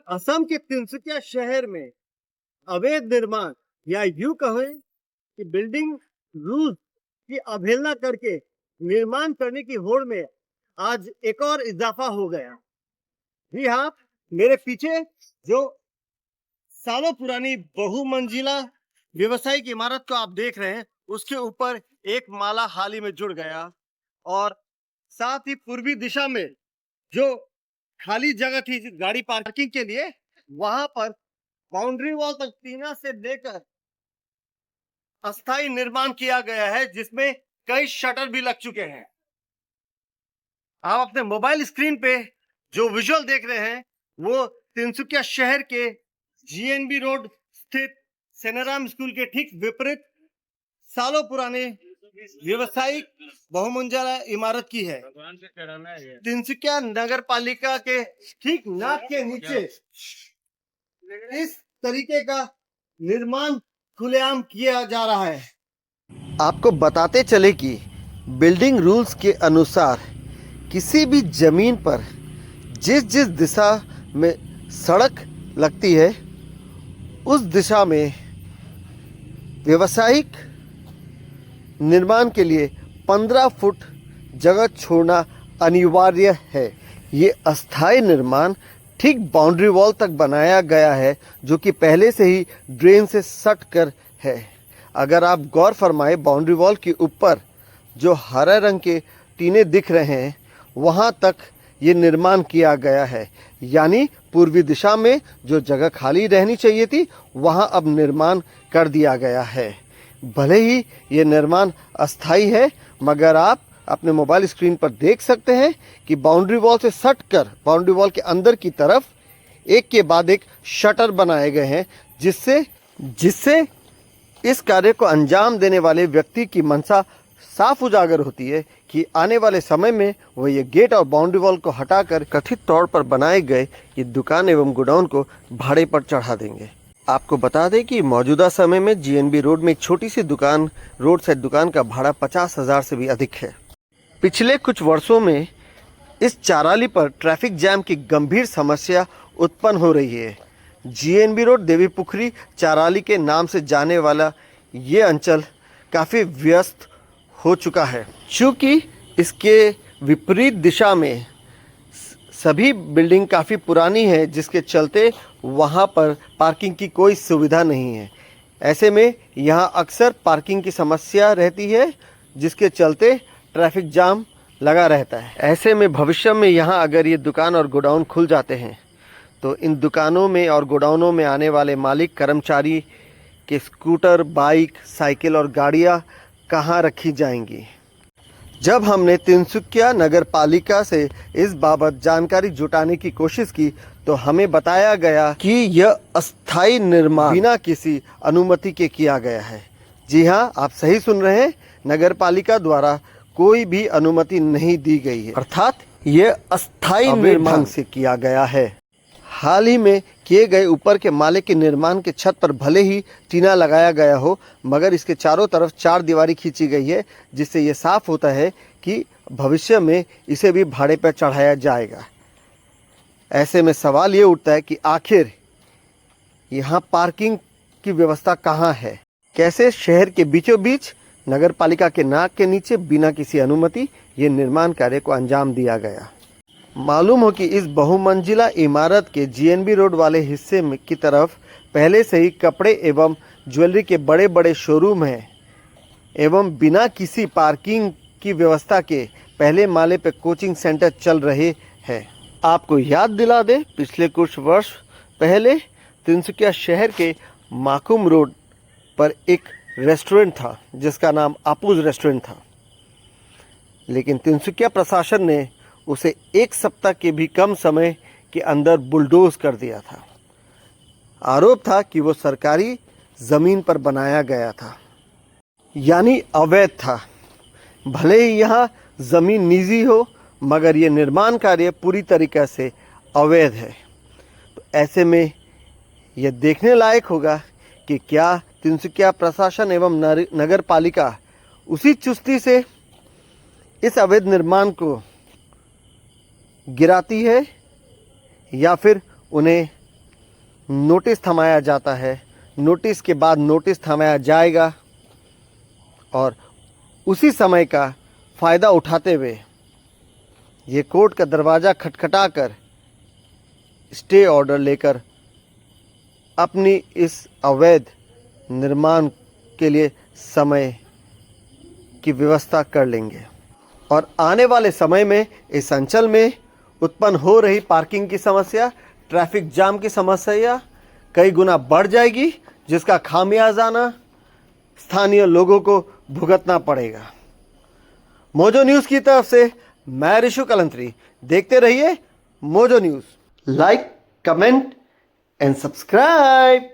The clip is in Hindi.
असम के तिनसुकिया शहर में अवैध निर्माण या यूं कहें कि बिल्डिंग रूल्स की अवहेलना करके निर्माण करने की होड़ में आज एक और इजाफा हो गया। जी हाँ, मेरे पीछे जो सालों पुरानी बहुमंजिला व्यवसायिक इमारत को आप देख रहे हैं, उसके ऊपर एक माला हाल ही में जुड़ गया और साथ ही पूर्वी दिशा में जो खाली जगह थी गाड़ी पार्किंग के लिए, वहां पर बाउंड्री वॉल तक टीना से लेकर अस्थायी निर्माण किया गया है, जिसमें कई शटर भी लग चुके हैं। आप अपने मोबाइल स्क्रीन पे जो विजुअल देख रहे हैं वो तिनसुकिया शहर के जीएनबी रोड स्थित सेनाराम स्कूल के ठीक विपरीत सालों पुराने व्यवसायिक बहुमंजिला इमारत की है। तिनसुकिया नगर पालिका के ठीक नाक के नीचे इस तरीके का निर्माण खुलेआम किया जा रहा है। आपको बताते चले कि बिल्डिंग रूल्स के अनुसार किसी भी जमीन पर जिस जिस दिशा में सड़क लगती है उस दिशा में व्यावसायिक निर्माण के लिए 15 फुट जगह छोड़ना अनिवार्य है। ये अस्थायी निर्माण ठीक बाउंड्री वॉल तक बनाया गया है, जो कि पहले से ही ड्रेन से सट कर है। अगर आप गौर फरमाए, बाउंड्री वॉल के ऊपर जो हरे रंग के टीने दिख रहे हैं वहाँ तक ये निर्माण किया गया है, यानी पूर्वी दिशा में जो जगह खाली रहनी चाहिए थी वहाँ अब निर्माण कर दिया गया है। भले ही ये निर्माण अस्थायी है, मगर आप अपने मोबाइल स्क्रीन पर देख सकते हैं कि बाउंड्री वॉल से सट कर बाउंड्री वॉल के अंदर की तरफ एक के बाद एक शटर बनाए गए हैं, जिससे इस कार्य को अंजाम देने वाले व्यक्ति की मंशा साफ उजागर होती है कि आने वाले समय में वह ये गेट और बाउंड्री वॉल को हटाकर कथित तौर पर बनाए गए ये दुकान एवं गोडाउन को भाड़े पर चढ़ा देंगे। आपको बता दें कि मौजूदा समय में जीएनबी रोड में एक छोटी सी दुकान, रोड साइड दुकान का भाड़ा 50,000 से भी अधिक है। पिछले कुछ वर्षों में इस चाराली पर ट्रैफिक जैम की गंभीर समस्या उत्पन्न हो रही है। जीएनबी रोड देवीपुखरी चाराली के नाम से जाने वाला ये अंचल काफ़ी व्यस्त हो चुका है, चूँकि इसके विपरीत दिशा में सभी बिल्डिंग काफ़ी पुरानी है, जिसके चलते वहाँ पर पार्किंग की कोई सुविधा नहीं है। ऐसे में यहाँ अक्सर पार्किंग की समस्या रहती है, जिसके चलते ट्रैफिक जाम लगा रहता है। ऐसे में भविष्य में यहाँ अगर ये दुकान और गोडाउन खुल जाते हैं तो इन दुकानों में और गोडाउनों में आने वाले मालिक कर्मचारी के स्कूटर, बाइक, साइकिल और गाड़ियाँ कहाँ रखी जाएंगी। जब हमने तिनसुकिया नगर पालिका से इस बाबत जानकारी जुटाने की कोशिश की तो हमें बताया गया कि यह अस्थायी निर्माण बिना किसी अनुमति के किया गया है। जी हाँ, आप सही सुन रहे हैं, नगर पालिका द्वारा कोई भी अनुमति नहीं दी गई है, अर्थात यह अस्थायी निर्माण से किया गया है। हाल ही में किए गए ऊपर के माले के निर्माण के छत पर भले ही टीना लगाया गया हो, मगर इसके चारों तरफ 4 दीवारी खींची गई है, जिससे ये साफ होता है कि भविष्य में इसे भी भाड़े पर चढ़ाया जाएगा। ऐसे में सवाल ये उठता है कि आखिर यहाँ पार्किंग की व्यवस्था कहाँ है? कैसे शहर के बीचों बीच नगर पालिका के नाक के नीचे बिना किसी अनुमति ये निर्माण कार्य को अंजाम दिया गया? मालूम हो कि इस बहुमंजिला इमारत के जीएनबी रोड वाले हिस्से में की तरफ पहले से ही कपड़े एवं ज्वेलरी के बड़े बड़े शोरूम हैं एवं बिना किसी पार्किंग की व्यवस्था के पहले माले पर कोचिंग सेंटर चल रहे हैं। आपको याद दिला दें, पिछले कुछ वर्ष पहले तिनसुकिया शहर के माकुम रोड पर एक रेस्टोरेंट था जिसका नाम आपूज रेस्टोरेंट था, लेकिन तिनसुकिया प्रशासन ने उसे 1 सप्ताह के भी कम समय के अंदर बुलडोज कर दिया था। आरोप था कि वो सरकारी ज़मीन पर बनाया गया था, यानी अवैध था। भले ही यहाँ ज़मीन निजी हो, मगर ये निर्माण कार्य पूरी तरीक़े से अवैध है। तो ऐसे में यह देखने लायक होगा कि क्या तिनसुकिया प्रशासन एवं नगर पालिका उसी चुस्ती से इस अवैध निर्माण को गिराती है या फिर उन्हें नोटिस थमाया जाता है, नोटिस के बाद नोटिस थमाया जाएगा और उसी समय का फ़ायदा उठाते हुए ये कोर्ट का दरवाज़ा खटखटाकर स्टे ऑर्डर लेकर अपनी इस अवैध निर्माण के लिए समय की व्यवस्था कर लेंगे और आने वाले समय में इस अंचल में उत्पन्न हो रही पार्किंग की समस्या, ट्रैफिक जाम की समस्या कई गुना बढ़ जाएगी, जिसका खामियाजाना स्थानीय लोगों को भुगतना पड़ेगा। मोजो न्यूज़ की तरफ से मैं ऋषु कलंत्री। देखते रहिए mojo news. Like, comment and subscribe.